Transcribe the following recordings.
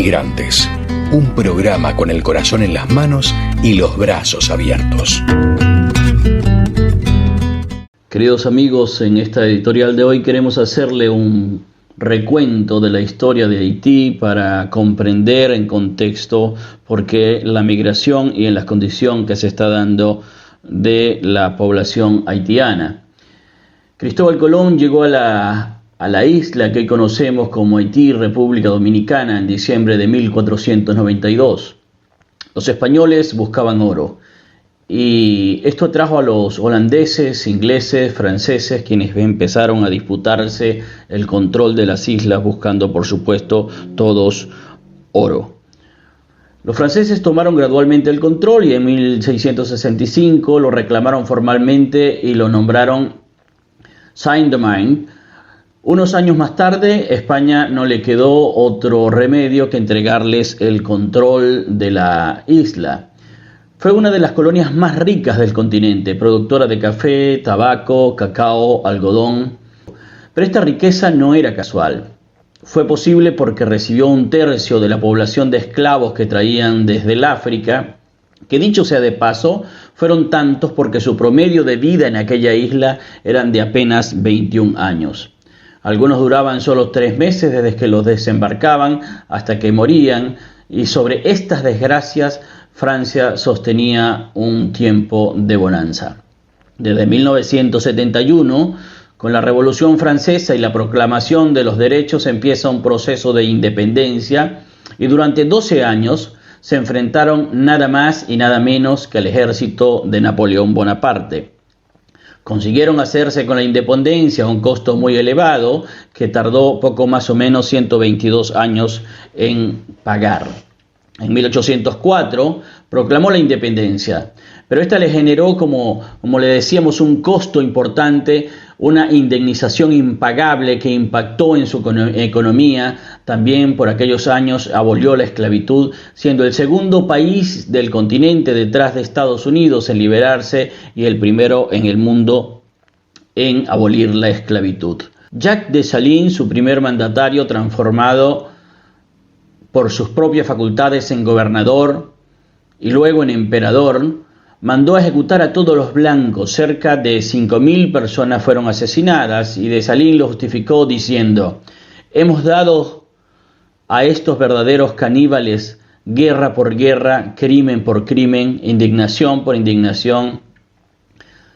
Migrantes, un programa con el corazón en las manos y los brazos abiertos. Queridos amigos, en esta editorial de hoy queremos hacerle un recuento de la historia de Haití para comprender en contexto por qué la migración y en la condición que se está dando de la población haitiana. Cristóbal Colón llegó a la isla que hoy conocemos como Haití, República Dominicana, en diciembre de 1492. Los españoles buscaban oro y esto atrajo a los holandeses, ingleses, franceses, quienes empezaron a disputarse el control de las islas buscando, por supuesto, todos oro. Los franceses tomaron gradualmente el control y en 1665 lo reclamaron formalmente y lo nombraron Saint-Domingue. Unos años más tarde, España no le quedó otro remedio que entregarles el control de la isla. Fue una de las colonias más ricas del continente, productora de café, tabaco, cacao, algodón. Pero esta riqueza no era casual. Fue posible porque recibió un tercio de la población de esclavos que traían desde el África, que dicho sea de paso, fueron tantos porque su promedio de vida en aquella isla eran de apenas 21 años. Algunos duraban solo 3 meses desde que los desembarcaban hasta que morían, y sobre estas desgracias Francia sostenía un tiempo de bonanza. Desde 1971, con la Revolución Francesa y la proclamación de los derechos, empieza un proceso de independencia y durante 12 años se enfrentaron nada más y nada menos que al ejército de Napoleón Bonaparte. Consiguieron hacerse con la independencia a un costo muy elevado que tardó poco más o menos 122 años en pagar. En 1804 proclamó la independencia, pero esta le generó, como le decíamos, un costo importante, una indemnización impagable que impactó en su economía. También por aquellos años abolió la esclavitud, siendo el segundo país del continente detrás de Estados Unidos en liberarse y el primero en el mundo en abolir la esclavitud. Jacques Dessalines, su primer mandatario, transformado por sus propias facultades en gobernador y luego en emperador, mandó a ejecutar a todos los blancos. Cerca de 5.000 personas fueron asesinadas y Dessalines lo justificó diciendo: hemos dado a estos verdaderos caníbales guerra por guerra, crimen por crimen, indignación por indignación.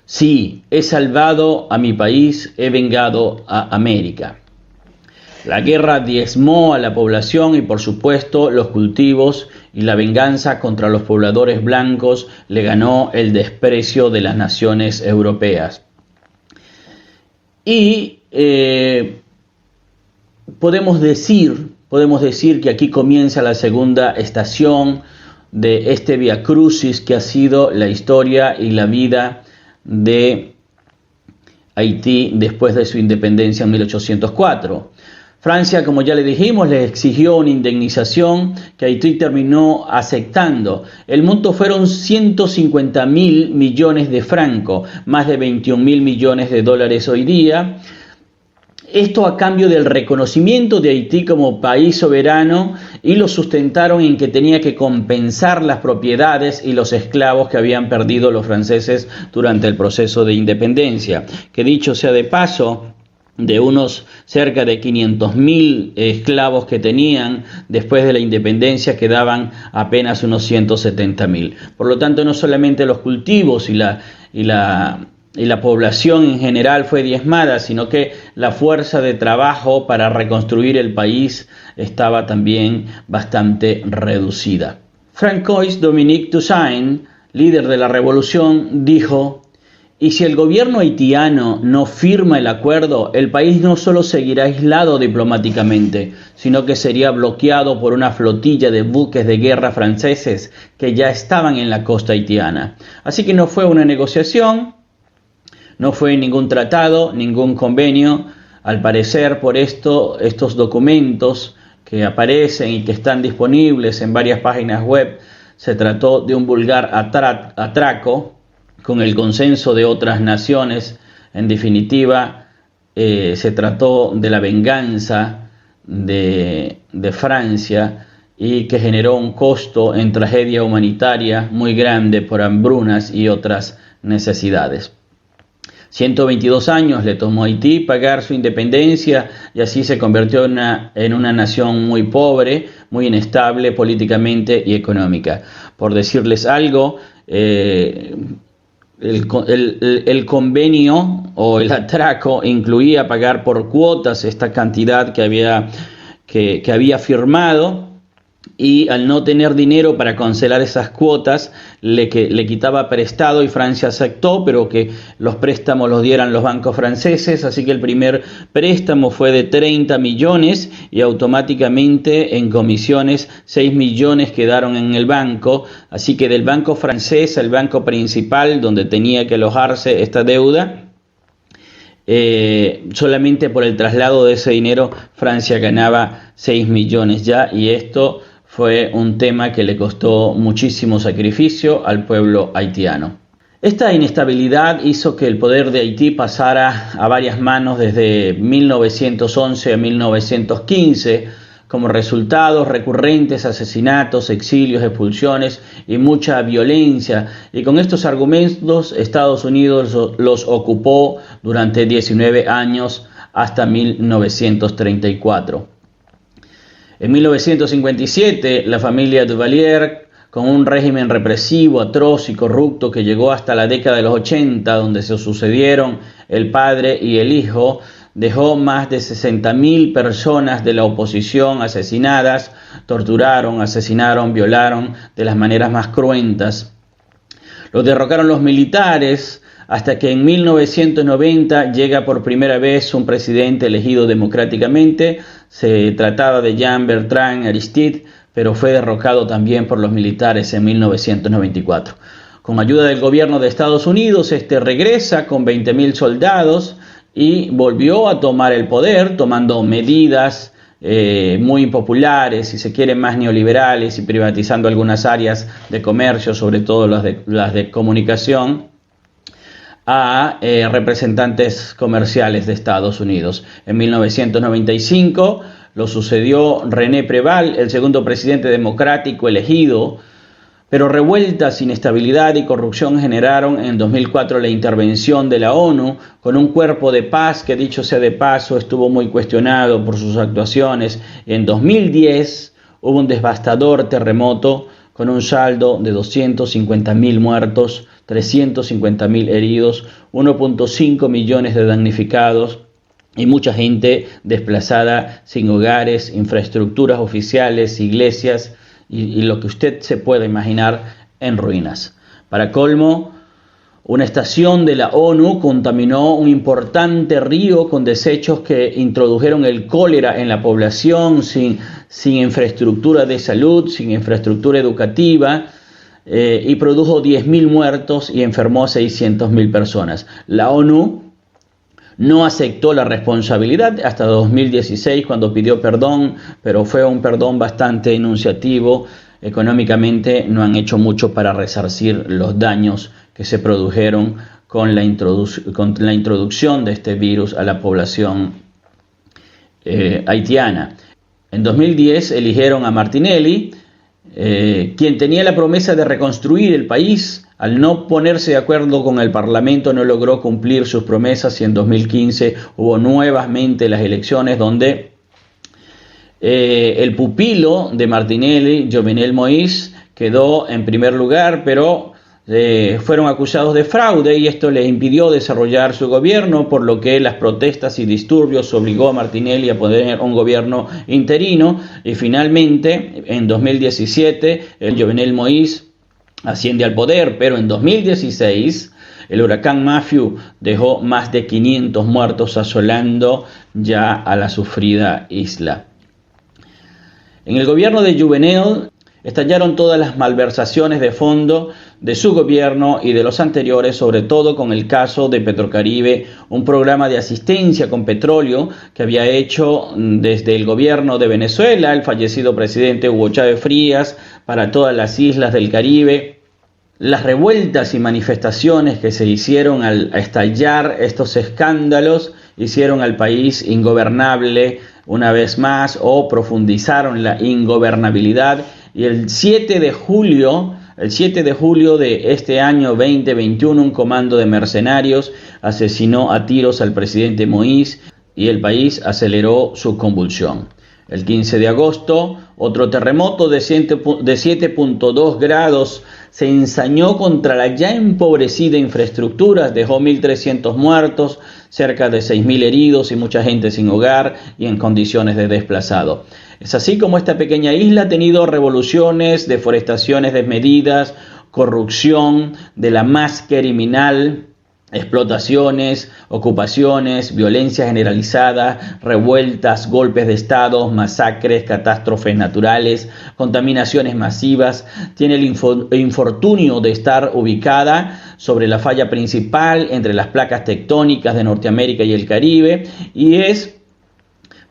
Sí, he salvado a mi país, he vengado a América. La guerra diezmó a la población y, por supuesto, los cultivos, y la venganza contra los pobladores blancos le ganó el desprecio de las naciones europeas. Y podemos decir que aquí comienza la segunda estación de este Via Crucis que ha sido la historia y la vida de Haití después de su independencia en 1804. Francia, como ya le dijimos, le exigió una indemnización que Haití terminó aceptando. El monto fueron 150.000 millones de francos, más de 21.000 millones de dólares hoy día. Esto a cambio del reconocimiento de Haití como país soberano, y lo sustentaron en que tenía que compensar las propiedades y los esclavos que habían perdido los franceses durante el proceso de independencia. Que dicho sea de paso, de unos cerca de 500.000 esclavos que tenían, después de la independencia quedaban apenas unos 170.000. Por lo tanto, no solamente los cultivos y la población en general fue diezmada, sino que la fuerza de trabajo para reconstruir el país estaba también bastante reducida. Francois Dominique Toussaint, líder de la revolución, dijo: y si el gobierno haitiano no firma el acuerdo, el país no solo seguirá aislado diplomáticamente, sino que sería bloqueado por una flotilla de buques de guerra franceses que ya estaban en la costa haitiana. Así que no fue una negociación, no fue ningún tratado, ningún convenio. Al parecer, por estos documentos que aparecen y que están disponibles en varias páginas web, se trató de un vulgar atraco con el consenso de otras naciones. En definitiva, se trató de la venganza de Francia y que generó un costo en tragedia humanitaria muy grande por hambrunas y otras necesidades. 122 años le tomó a Haití pagar su independencia y así se convirtió en una nación muy pobre, muy inestable políticamente y económica. Por decirles algo, el convenio o el atraco incluía pagar por cuotas esta cantidad que había firmado, y al no tener dinero para cancelar esas cuotas le quitaba prestado y Francia aceptó, pero que los préstamos los dieran los bancos franceses, así que el primer préstamo fue de 30 millones y automáticamente en comisiones 6 millones quedaron en el banco, así que del banco francés al banco principal donde tenía que alojarse esta deuda, solamente por el traslado de ese dinero Francia ganaba 6 millones ya, y esto fue un tema que le costó muchísimo sacrificio al pueblo haitiano. Esta inestabilidad hizo que el poder de Haití pasara a varias manos desde 1911 a 1915, como resultado recurrentes asesinatos, exilios, expulsiones y mucha violencia, y con estos argumentos Estados Unidos los ocupó durante 19 años hasta 1934. En 1957, la familia Duvalier, con un régimen represivo, atroz y corrupto que llegó hasta la década de los 80, donde se sucedieron el padre y el hijo, dejó más de 60.000 personas de la oposición asesinadas, torturaron, asesinaron, violaron de las maneras más cruentas. Los derrocaron los militares, hasta que en 1990 llega por primera vez un presidente elegido democráticamente. Se trataba de Jean-Bertrand Aristide, pero fue derrocado también por los militares en 1994. Con ayuda del gobierno de Estados Unidos, regresa con 20.000 soldados y volvió a tomar el poder, tomando medidas muy impopulares, si se quieren más neoliberales, y privatizando algunas áreas de comercio, sobre todo las de comunicación, a representantes comerciales de Estados Unidos. En 1995 lo sucedió René Préval, el segundo presidente democrático elegido, pero revueltas, inestabilidad y corrupción generaron en 2004 la intervención de la ONU con un cuerpo de paz que, dicho sea de paso, estuvo muy cuestionado por sus actuaciones. En 2010 hubo un devastador terremoto con un saldo de 250.000 muertos, 350.000 heridos, 1.5 millones de damnificados y mucha gente desplazada sin hogares, infraestructuras oficiales, iglesias y lo que usted se pueda imaginar en ruinas. Para colmo, una estación de la ONU contaminó un importante río con desechos que introdujeron el cólera en la población sin infraestructura de salud, sin infraestructura educativa, y produjo 10.000 muertos y enfermó a 600.000 personas. La ONU no aceptó la responsabilidad hasta 2016, cuando pidió perdón, pero fue un perdón bastante enunciativo. Económicamente no han hecho mucho para resarcir los daños que se produjeron con la introducción de este virus a la población haitiana. En 2010 eligieron a Martinelli, quien tenía la promesa de reconstruir el país. Al no ponerse de acuerdo con el Parlamento, no logró cumplir sus promesas, y en 2015 hubo nuevamente las elecciones donde el pupilo de Martinelli, Jovenel Moïse, quedó en primer lugar, pero fueron acusados de fraude y esto les impidió desarrollar su gobierno, por lo que las protestas y disturbios obligó a Martinelli a poner un gobierno interino, y finalmente en 2017 el Jovenel Moïse asciende al poder, pero en 2016 el huracán Matthew dejó más de 500 muertos asolando ya a la sufrida isla. En el gobierno de Jovenel estallaron todas las malversaciones de fondo de su gobierno y de los anteriores, sobre todo con el caso de Petrocaribe, un programa de asistencia con petróleo que había hecho desde el gobierno de Venezuela, el fallecido presidente Hugo Chávez Frías, para todas las islas del Caribe. Las revueltas y manifestaciones que se hicieron al estallar estos escándalos hicieron al país ingobernable una vez más o profundizaron la ingobernabilidad, y el 7 de julio de este año 2021, un comando de mercenarios asesinó a tiros al presidente Moïse y el país aceleró su convulsión. El 15 de agosto, otro terremoto de 7.2 grados se ensañó contra la ya empobrecida infraestructura, dejó 1.300 muertos, cerca de 6.000 heridos y mucha gente sin hogar y en condiciones de desplazado. Es así como esta pequeña isla ha tenido revoluciones, deforestaciones desmedidas, corrupción de la más criminal, explotaciones, ocupaciones, violencia generalizada, revueltas, golpes de estado, masacres, catástrofes naturales, contaminaciones masivas. Tiene el infortunio de estar ubicada sobre la falla principal entre las placas tectónicas de Norteamérica y el Caribe, y es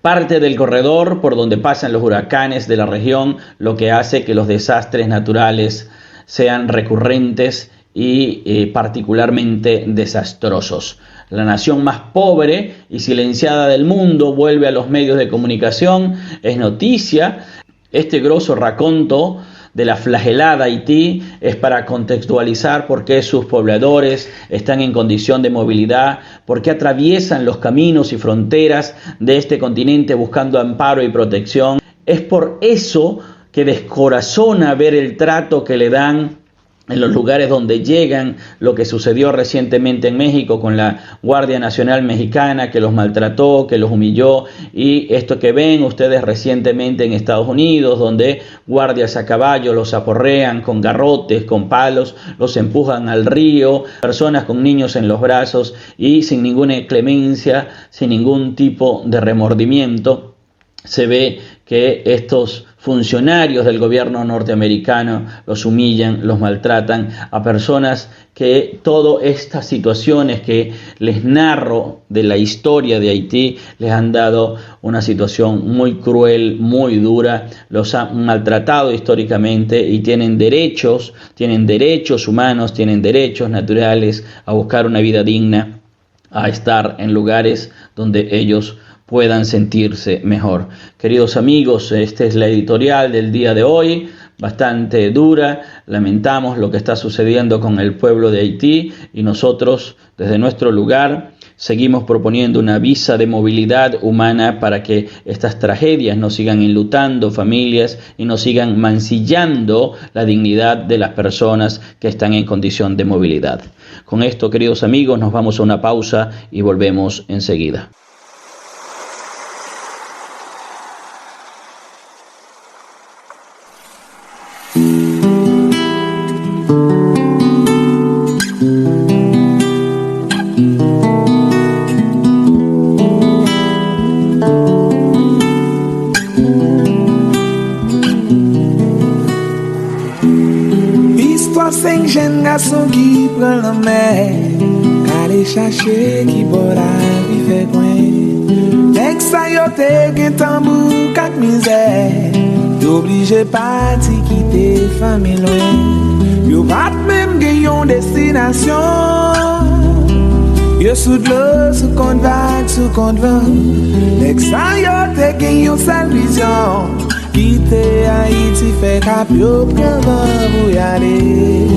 parte del corredor por donde pasan los huracanes de la región, lo que hace que los desastres naturales sean recurrentes y particularmente desastrosos. La nación más pobre y silenciada del mundo vuelve a los medios de comunicación. Es noticia. Este grosso raconto de la flagelada Haití es para contextualizar por qué sus pobladores están en condición de movilidad, por qué atraviesan los caminos y fronteras de este continente buscando amparo y protección. Es por eso que descorazona ver el trato que le dan en los lugares donde llegan, lo que sucedió recientemente en México con la Guardia Nacional Mexicana, que los maltrató, que los humilló, y esto que ven ustedes recientemente en Estados Unidos, donde guardias a caballo los aporrean con garrotes, con palos, los empujan al río, personas con niños en los brazos y sin ninguna clemencia, sin ningún tipo de remordimiento. Se ve que estos funcionarios del gobierno norteamericano los humillan, los maltratan a personas que todas estas situaciones que les narro de la historia de Haití les han dado una situación muy cruel, muy dura, los han maltratado históricamente y tienen derechos humanos, tienen derechos naturales a buscar una vida digna, a estar en lugares donde ellos puedan sentirse mejor. Queridos amigos, esta es la editorial del día de hoy, bastante dura. Lamentamos lo que está sucediendo con el pueblo de Haití y nosotros desde nuestro lugar seguimos proponiendo una visa de movilidad humana para que estas tragedias no sigan enlutando familias y no sigan mancillando la dignidad de las personas que están en condición de movilidad. Con esto, queridos amigos, nos vamos a una pausa y volvemos enseguida. Cinq jeunes garçons qui prennent la mer, aller chercher qui boit la vie fait coin. Dès que ça y est, qu'un tambour, quatre misères, y'obligé parti quitter famille loin. Y'o pas même gagnons destination. Y'o sous de l'eau, sous compte vague, sous compte vent. Dès que ça y est, gagnons seule vision. Quitter Haïti fait cap yo prend vent pour y aller.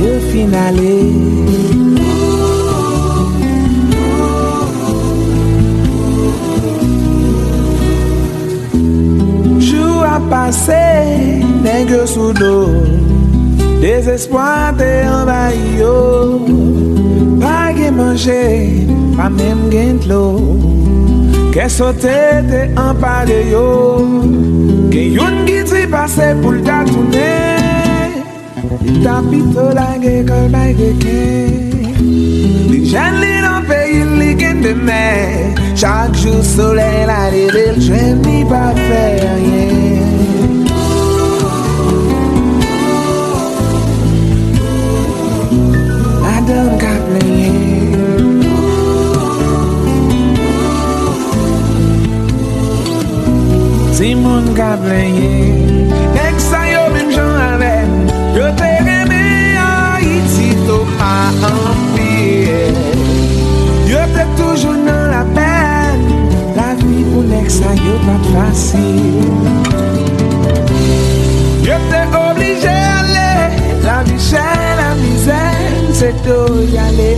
Yo finale. Jour a passé, nègre sous l'eau, désespoir t'est envahi yo. Pas que manger, pas même gain de l'eau. Qu'est sauté t'es emparé yo. Que yon qui t'y passe pour le tourner. Tapito la gueule by quelqu'un. Les jeunes li dans pays li gain de mer. Chaque jour soleil la lever le train ni pas faire rien. Adam got me. Simon Gabriel, next time yo même j'en avais, yo te remets Haïti to pas en pire. y aller.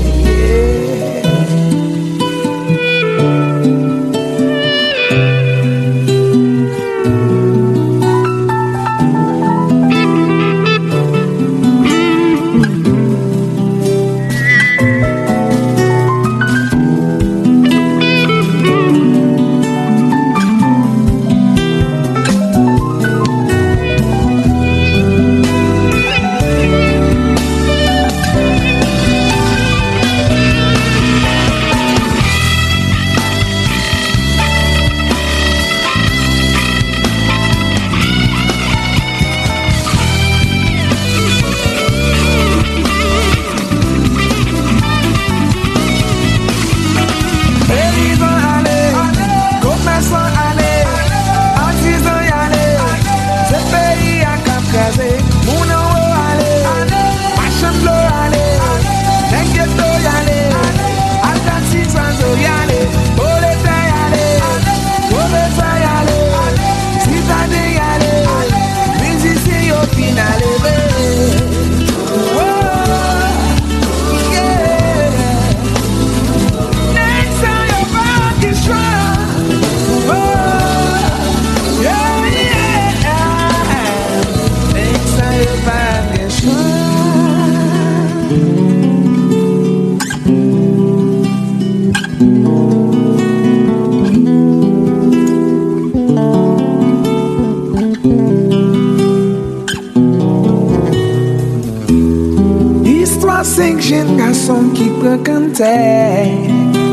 Jeune garçon qui prend canter,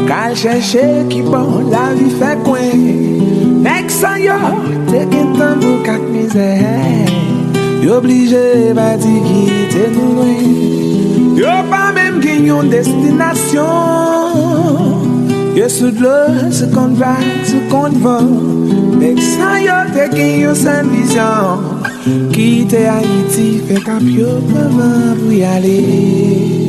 qu'al chercher qui bon la vie fait coin. Next sa yo, te gen tan pour quatre misères. Yo obligé bati quitter nous loin. Yo pas même gen yon destination. Yo sous l'eau, se compte vague, se compte vent. Next sa yo, te gen yon sans vision. Quitter Haïti, fait cap yo pour y aller.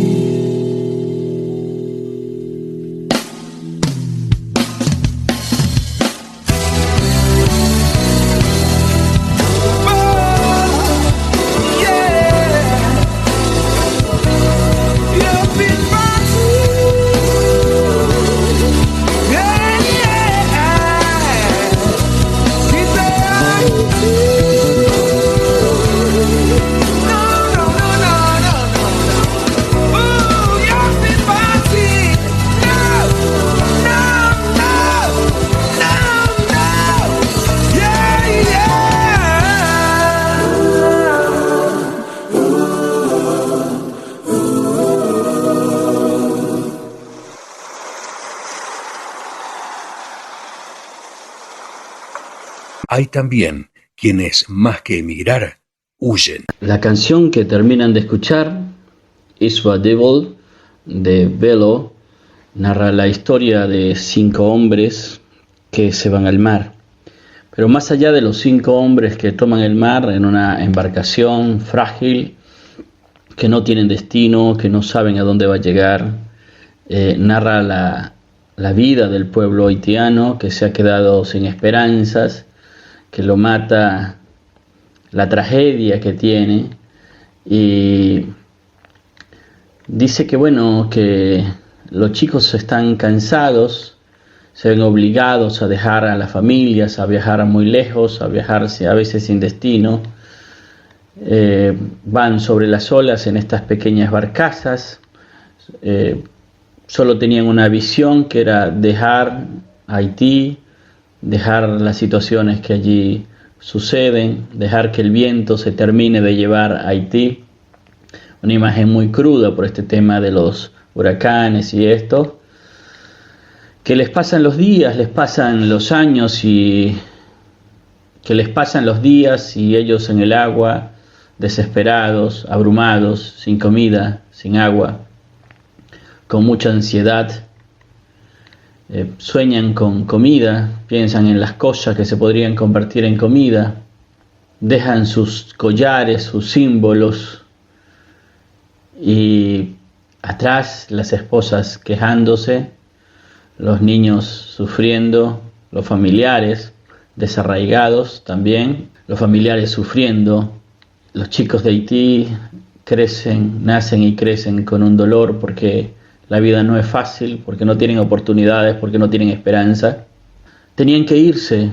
Hay también quienes, más que emigrar, huyen. La canción que terminan de escuchar, Iswa Devil, de Bello, narra la historia de 5 hombres que se van al mar. Pero más allá de los 5 hombres que toman el mar en una embarcación frágil, que no tienen destino, que no saben a dónde va a llegar, narra la vida del pueblo haitiano que se ha quedado sin esperanzas, que lo mata la tragedia que tiene, y dice que bueno, que los chicos están cansados, se ven obligados a dejar a las familias, a viajar muy lejos, a viajarse a veces sin destino, van sobre las olas en estas pequeñas barcazas, solo tenían una visión que era dejar Haití, dejar las situaciones que allí suceden, dejar que el viento se termine de llevar a Haití. Una imagen muy cruda por este tema de los huracanes y esto, que les pasan los días, les pasan los años y que les pasan los días y ellos en el agua, desesperados, abrumados, sin comida, sin agua, con mucha ansiedad. Sueñan con comida, piensan en las cosas que se podrían convertir en comida, dejan sus collares, sus símbolos, y atrás las esposas quejándose, los niños sufriendo, los familiares desarraigados también, los familiares sufriendo, los chicos de Haití nacen y crecen con un dolor porque la vida no es fácil, porque no tienen oportunidades, porque no tienen esperanza. Tenían que irse.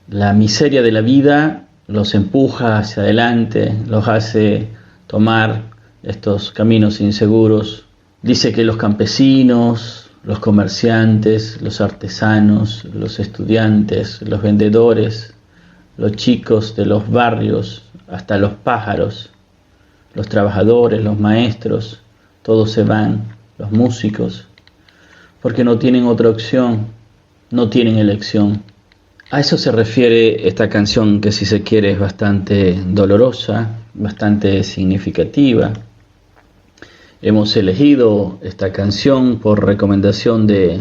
La miseria de la vida los empuja hacia adelante, los hace tomar estos caminos inseguros. Dice que los campesinos, los comerciantes, los artesanos, los estudiantes, los vendedores, los chicos de los barrios, hasta los pájaros, los trabajadores, los maestros, todos se van, los músicos, porque no tienen otra opción, no tienen elección. A eso se refiere esta canción que, si se quiere, es bastante dolorosa, bastante significativa. Hemos elegido esta canción por recomendación de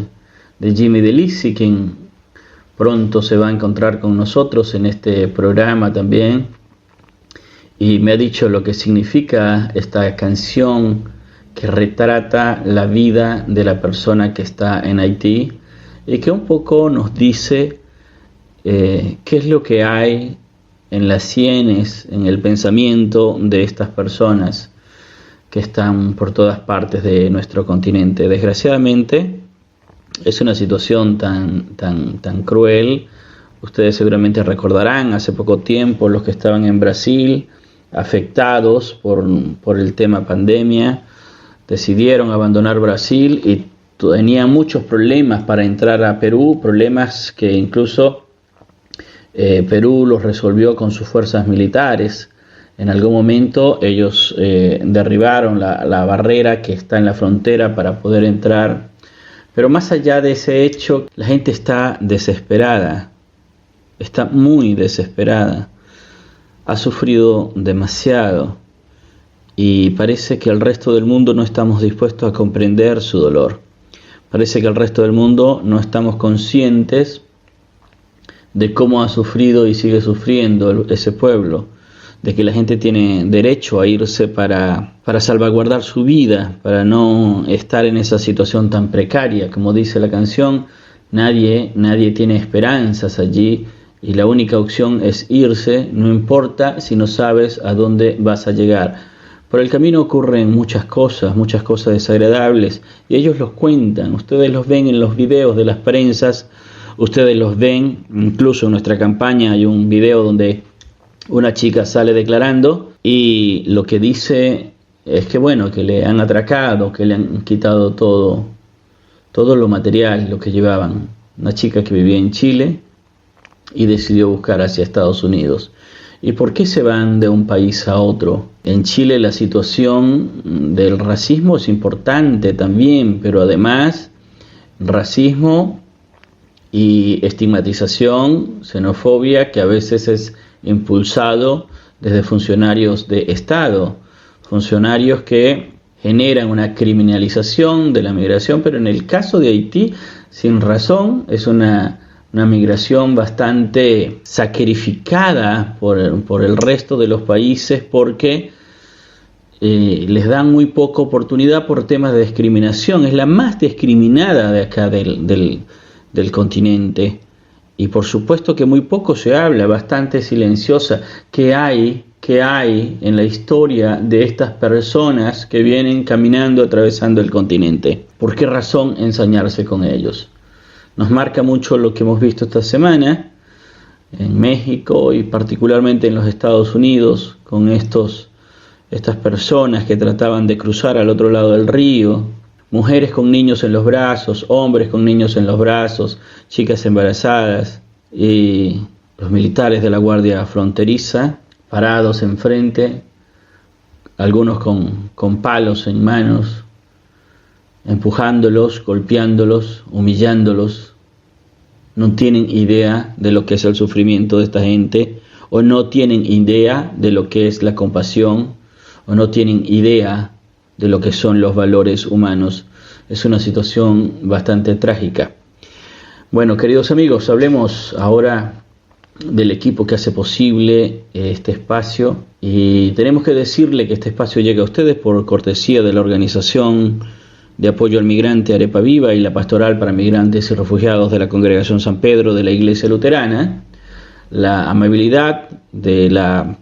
Jimmy DeLisi, quien pronto se va a encontrar con nosotros en este programa también, y me ha dicho lo que significa esta canción que retrata la vida de la persona que está en Haití y que un poco nos dice qué es lo que hay en las sienes, en el pensamiento de estas personas que están por todas partes de nuestro continente. Desgraciadamente es una situación tan cruel. Ustedes seguramente recordarán hace poco tiempo los que estaban en Brasil afectados por el tema pandemia, decidieron abandonar Brasil y tenían muchos problemas para entrar a Perú, problemas que incluso Perú los resolvió con sus fuerzas militares. En algún momento ellos derribaron la barrera que está en la frontera para poder entrar. Pero más allá de ese hecho, la gente está desesperada, está muy desesperada, ha sufrido demasiado y parece que el resto del mundo no estamos dispuestos a comprender su dolor. Parece que el resto del mundo no estamos conscientes de cómo ha sufrido y sigue sufriendo ese pueblo, de que la gente tiene derecho a irse para salvaguardar su vida, para no estar en esa situación tan precaria. Como dice la canción, nadie tiene esperanzas allí y la única opción es irse, no importa si no sabes a dónde vas a llegar. Por el camino ocurren muchas cosas desagradables y ellos los cuentan. Ustedes los ven en los videos de las prensas, ustedes los ven, incluso en nuestra campaña hay un video donde una chica sale declarando y lo que dice es que que le han atracado, que le han quitado todo lo material, lo que llevaban. Una chica que vivía en Chile y decidió buscar hacia Estados Unidos. ¿Y por qué se van de un país a otro? En Chile la situación del racismo es importante también, pero además racismo y estigmatización, xenofobia, que a veces es impulsado desde funcionarios de Estado, funcionarios que generan una criminalización de la migración, pero en el caso de Haití, sin razón, es una migración bastante sacrificada por el resto de los países porque les dan muy poca oportunidad por temas de discriminación. Es la más discriminada de acá del continente. Y por supuesto que muy poco se habla, bastante silenciosa. ¿Qué hay en la historia de estas personas que vienen caminando, atravesando el continente? ¿Por qué razón ensañarse con ellos? Nos marca mucho lo que hemos visto esta semana en México y particularmente en los Estados Unidos con estas personas que trataban de cruzar al otro lado del río. Mujeres con niños en los brazos, hombres con niños en los brazos, chicas embarazadas y los militares de la Guardia Fronteriza parados enfrente, algunos con palos en manos, empujándolos, golpeándolos, humillándolos. No tienen idea de lo que es el sufrimiento de esta gente, o no tienen idea de lo que es la compasión, o no tienen idea de lo que son los valores humanos. Es una situación bastante trágica. Bueno, queridos amigos, hablemos ahora del equipo que hace posible este espacio, y tenemos que decirle que este espacio llega a ustedes por cortesía de la Organización de Apoyo al Migrante Arepa Viva y la Pastoral para Migrantes y Refugiados de la Congregación San Pedro de la Iglesia Luterana, la amabilidad de la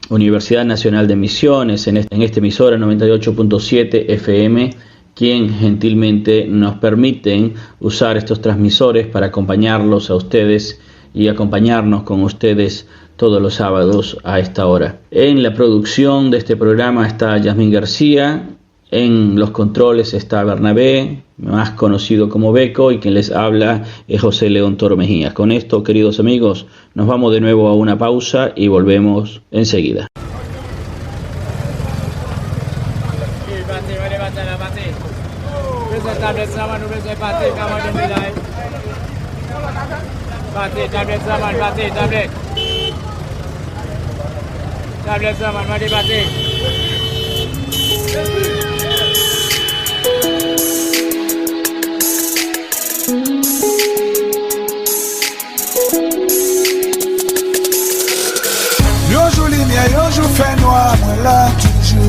Universidad Nacional de Misiones, en esta emisora 98.7 FM, quien gentilmente nos permiten usar estos transmisores para acompañarlos a ustedes y acompañarnos con ustedes todos los sábados a esta hora. En la producción de este programa está Yasmín García, en los controles está Bernabé, más conocido como Beco, y quien les habla es José León Toro Mejía. Con esto, queridos amigos, nos vamos de nuevo a una pausa y volvemos enseguida. Yon jou lumière, yon jou fait noir, moi là toujours.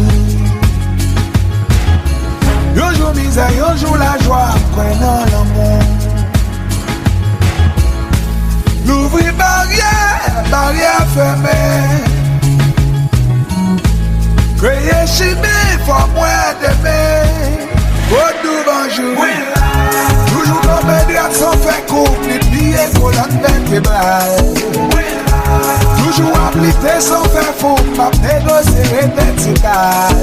Yon jou misère, yon jou la joie, prenant l'amour. L'ouvrir barrière, barrière fermée. Créer chimie, faut moins d'aimer. Au doux bonjour, toujours comme un drap sans faire couple, les billets pour la tête et bras. Toujours appliqué sans faire faux, pas négocier et vertical.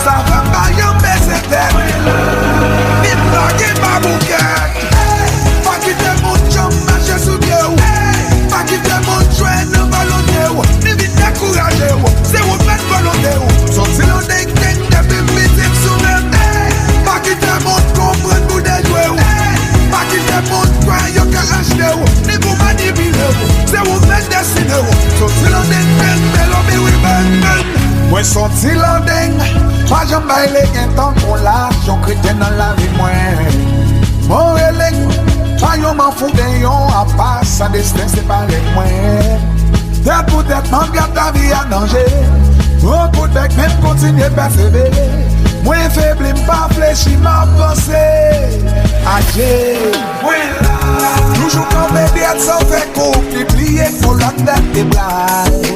Ça va pas yon baisser tête, ni blaguer ma bouquette. Pas quitter mon jambe, marcher sous pied. Pas quitter mon joint, ne volonté. Ni vite décourager, c'est où mettre volonté. Sorti l'on ding-ding, depuis petit sous-même. Pas quitter mon comprendre pour déjouer. Pas quitter mon joint, yon qu'à acheter. Ni pour manipuler, c'est où mettre dessiner. Sorti l'on ding-ding, mais l'homme oui bang-bang. Moi sorti l'on ding, pas j'en baille les temps pour l'argent chrétien dans la vie moi. Mon relègue, pas yon m'en fout de yon, à part sa destin c'est pas les moyens. Tête pour tête, m'en garde ta vie à danger. Un coup de bec, même continuer persévérer. Moi faible, m'pas fléchi, m'a pensé. Adieu, toujours comme des dettes sans faire couple, plier pour la tête des blagues.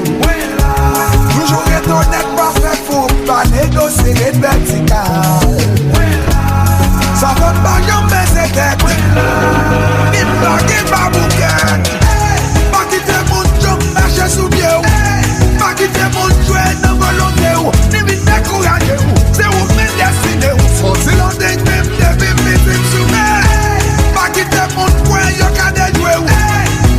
Toujours être honnête, pas faire faux, pas négocier et vertical. Ça va pas yon baisser tête, ni blaguer ma bouquette. Pas quitter mon job, marcher sous pied. Pas quitter mon jouet, non volonté. Ni vite décourager, c'est où mes destinées. Sorti l'on ding même, depuis mes soumis. Pas quitter mon coin, y'a qu'à déjouer.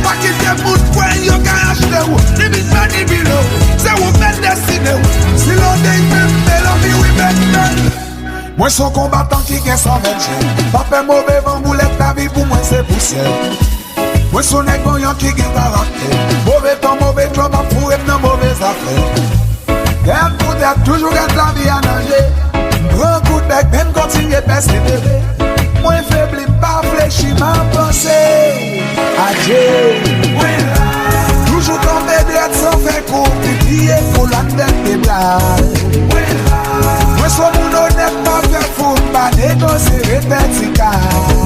Pas quitter mon coin, y'a qu'à acheter. Ni vite manipuler, c'est où mes destinées. Si l'on ding même, mais l'on vit oui maintenant. Moi son combattant qui gagne 120 jeunes. Pas fait mauvais vent, boulette ta vie pour moi c'est poussière. Moi son égoyon qui gagne caractère. Mauvais temps, mauvais job, à fou et dans mauvaises affaires. Garde pour tête, toujours garde la vie à nager. Grand coup de bec, même continuer persévérer. Moi faible, pas fléchi, ma pensée. Adieu. Toujours tomber d'être sans faire couple, plier pour la tête des blagues. Moi sois mon honnête, pas faire fou, pas négocier et vertical.